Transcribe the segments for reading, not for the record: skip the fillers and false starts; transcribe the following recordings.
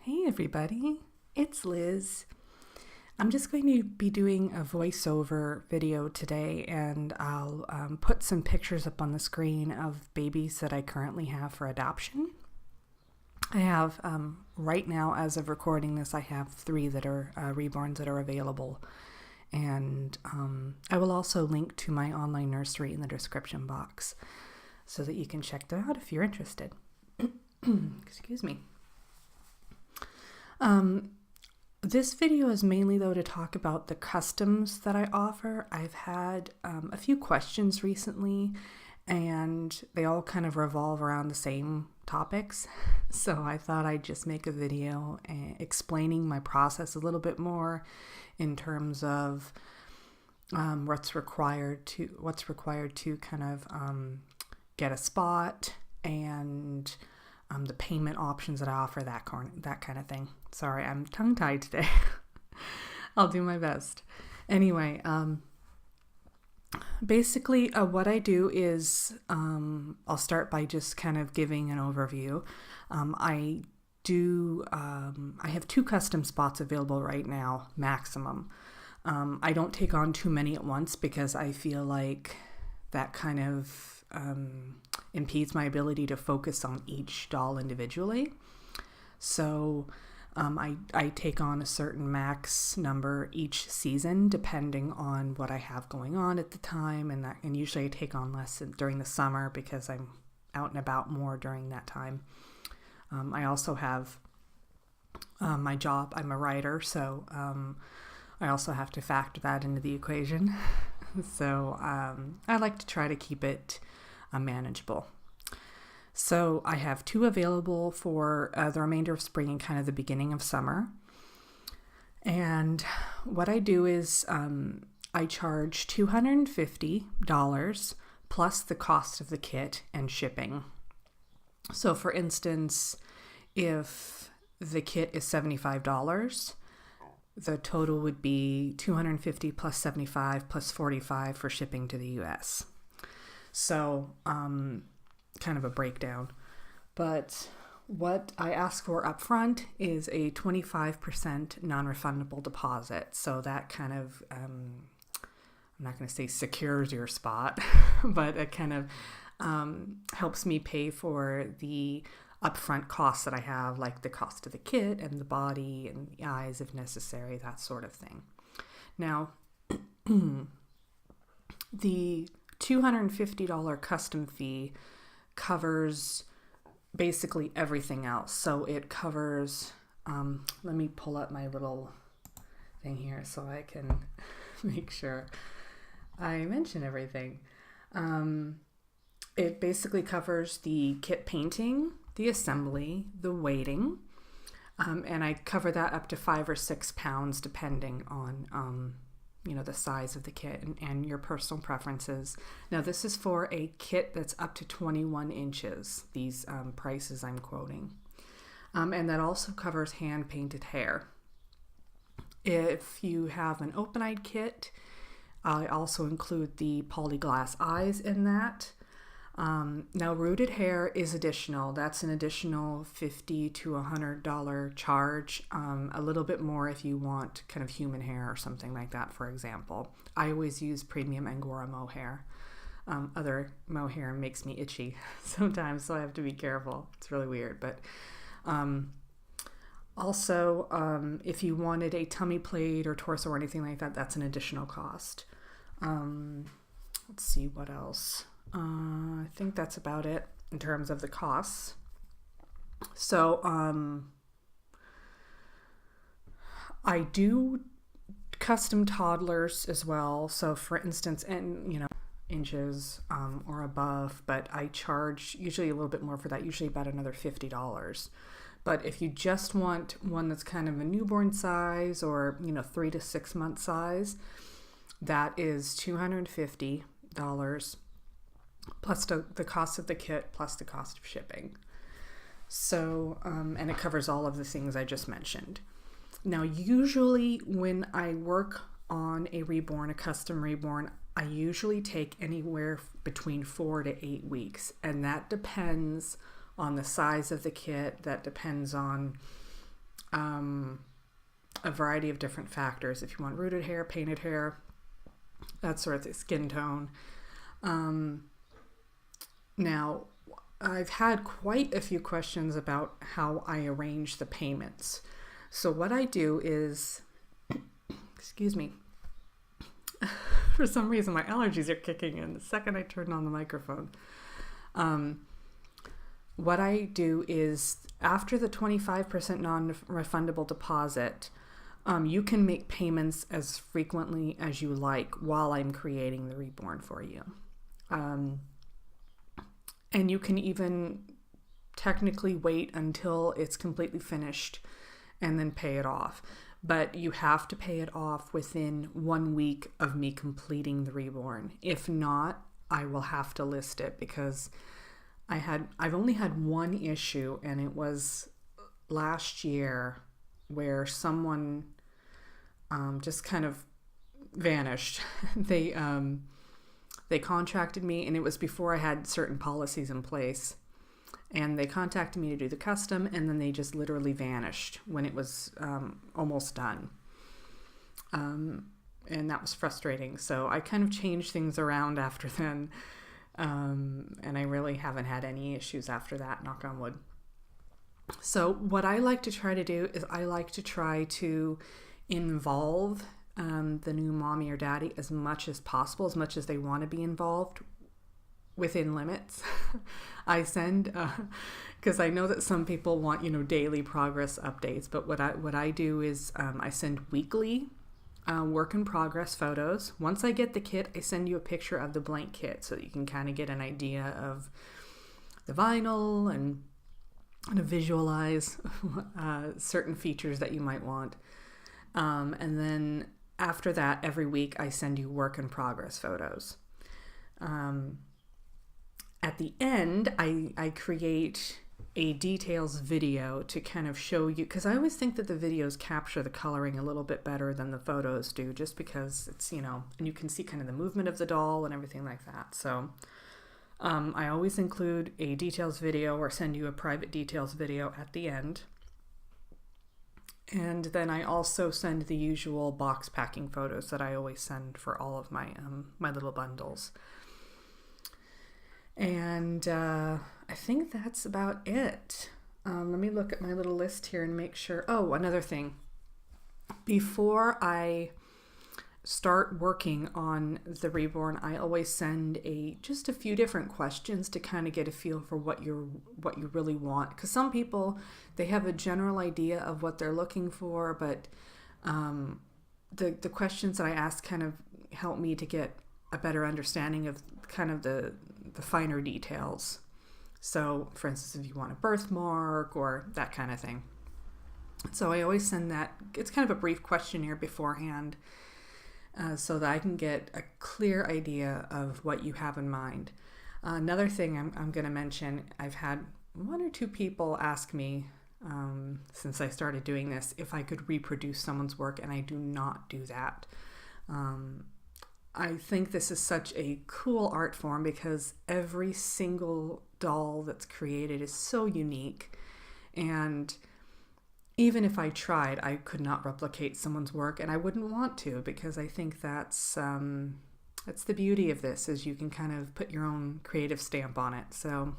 Hey everybody, it's Liz. I'm just going to be doing a voiceover video today, and I'll put some pictures up on the screen of babies that I currently have for adoption. I have, right now as of recording this, I have 3 that are reborns that are available. And I will also link to my online nursery in the description box so that you can check that out if you're interested. Excuse me. This video is mainly though to talk about the customs that I offer. I've had a few questions recently, and they all kind of revolve around the same topics. So I thought I'd just make a video explaining my process a little bit more in terms of what's required to kind of get a spot, and the payment options that I offer, that kind of thing. Sorry, I'm tongue-tied today. I'll do my best. Anyway, basically what I do is I'll start by just kind of giving an overview. I have 2 custom spots available right now, maximum. I don't take on too many at once because I feel like that kind of impedes my ability to focus on each doll individually. So I take on a certain max number each season depending on what I have going on at the time, and usually I take on less during the summer because I'm out and about more during that time. I also have my job. I'm a writer, so I also have to factor that into the equation. So I like to try to keep it manageable. So I have 2 available for the remainder of spring and kind of the beginning of summer. And what I do is I charge $250 plus the cost of the kit and shipping. So for instance, if the kit is $75, the total would be $250 plus $75 plus $45 for shipping to the US. So kind of a breakdown. But what I ask for up front is a 25% non-refundable deposit. So that kind of, I'm not going to say secures your spot, but it kind of helps me pay for the upfront costs that I have, like the cost of the kit and the body and the eyes if necessary, that sort of thing. Now, the $250 custom fee covers basically everything else. So it covers, let me pull up my little thing here so I can make sure I mention everything. It basically covers the kit painting, the assembly, the weighting, and I cover that up to 5 or 6 pounds depending on the size of the kit and your personal preferences. Now this is for a kit that's up to 21 inches, these prices I'm quoting. And that also covers hand painted hair. If you have an open-eyed kit, I also include the polyglass eyes in that. Now rooted hair is additional. That's an additional $50 to $100 charge, a little bit more if you want kind of human hair or something like that, for example. I always use premium Angora mohair. Other mohair makes me itchy sometimes, so I have to be careful. It's really weird. But also, if you wanted a tummy plate or torso or anything like that, that's an additional cost. Let's see what else. I think that's about it in terms of the costs. So I do custom toddlers as well. So for instance, inches or above, but I charge usually a little bit more for that, usually about another $50. But if you just want one that's kind of a newborn size or 3 to 6 month size, that is $250 plus the cost of the kit plus the cost of shipping. So and it covers all of the things I just mentioned. Now usually when I work on a reborn, a custom reborn, I usually take anywhere between 4 to 8 weeks, and that depends on the size of the kit. That depends on a variety of different factors. If you want rooted hair, painted hair, that sort of thing, skin tone. Now, I've had quite a few questions about how I arrange the payments. So what I do is, excuse me, for some reason my allergies are kicking in the second I turn on the microphone. What I do is, after the 25% non-refundable deposit, you can make payments as frequently as you like while I'm creating the Reborn for you. And you can even technically wait until it's completely finished and then pay it off. But you have to pay it off within 1 week of me completing the Reborn. If not, I will have to list it, because I've only had one issue, and it was last year where someone just kind of vanished. They contacted me, and it was before I had certain policies in place. And they contacted me to do the custom, and then they just literally vanished when it was almost done. And that was frustrating. So I kind of changed things around after then. And I really haven't had any issues after that, knock on wood. So what I like to try to do is I like to try to involve the new mommy or daddy as much as possible, as much as they want to be involved, within limits. I send, because I know that some people want, daily progress updates, but what I do is I send weekly work in progress photos. Once I get the kit, I send you a picture of the blank kit so that you can kind of get an idea of the vinyl and to visualize certain features that you might want. And then after that, every week I send you work in progress photos. At the end, I create a details video to kind of show you, because I always think that the videos capture the coloring a little bit better than the photos do, just because it's, and you can see kind of the movement of the doll and everything like that. So I always include a details video or send you a private details video at the end. And then I also send the usual box packing photos that I always send for all of my my little bundles. And I think that's about it. Let me look at my little list here and make sure. Oh, another thing. Before I start working on the Reborn, I always send just a few different questions to kind of get a feel for what you really want. Because some people, they have a general idea of what they're looking for, but the questions that I ask kind of help me to get a better understanding of kind of the finer details. So, for instance, if you want a birthmark or that kind of thing. So I always send that. It's kind of a brief questionnaire beforehand, so that I can get a clear idea of what you have in mind. Another thing I'm going to mention, I've had one or two people ask me since I started doing this if I could reproduce someone's work, and I do not do that. I think this is such a cool art form because every single doll that's created is so unique, and even if I tried, I could not replicate someone's work, and I wouldn't want to, because I think that's the beauty of this, is you can kind of put your own creative stamp on it. So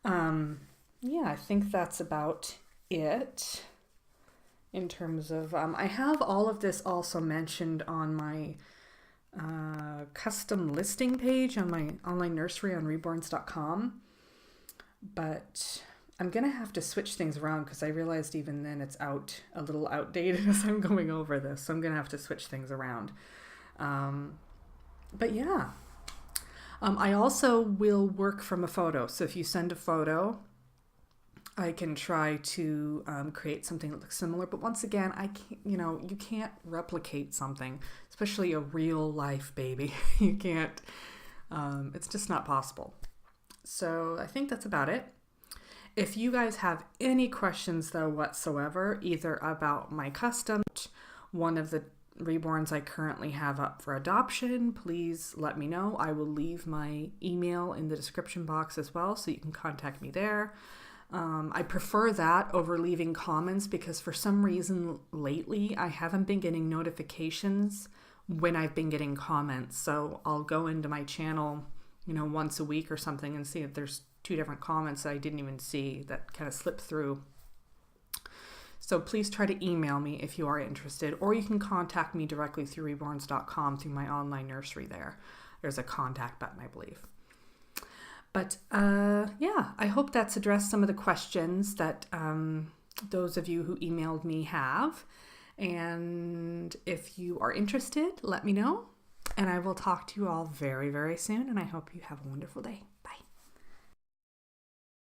yeah, I think that's about it. In terms of, I have all of this also mentioned on my custom listing page on my online nursery on reborns.com, but I'm going to have to switch things around because I realized even then it's a little outdated as I'm going over this, so I'm going to have to switch things around. But yeah, I also will work from a photo, so if you send a photo, I can try to create something that looks similar, but once again, I can't, you can't replicate something, especially a real life baby. You can't, it's just not possible. So I think that's about it. If you guys have any questions though whatsoever, either about my custom, one of the Reborns I currently have up for adoption, please let me know. I will leave my email in the description box as well, so you can contact me there. I prefer that over leaving comments because for some reason lately I haven't been getting notifications when I've been getting comments. So I'll go into my channel, once a week or something and see if there's 2 different comments that I didn't even see that kind of slipped through. So please try to email me if you are interested, or you can contact me directly through reborns.com through my online nursery there. There's a contact button, I believe. But I hope that's addressed some of the questions that those of you who emailed me have. And if you are interested, let me know. And I will talk to you all very, very soon. And I hope you have a wonderful day.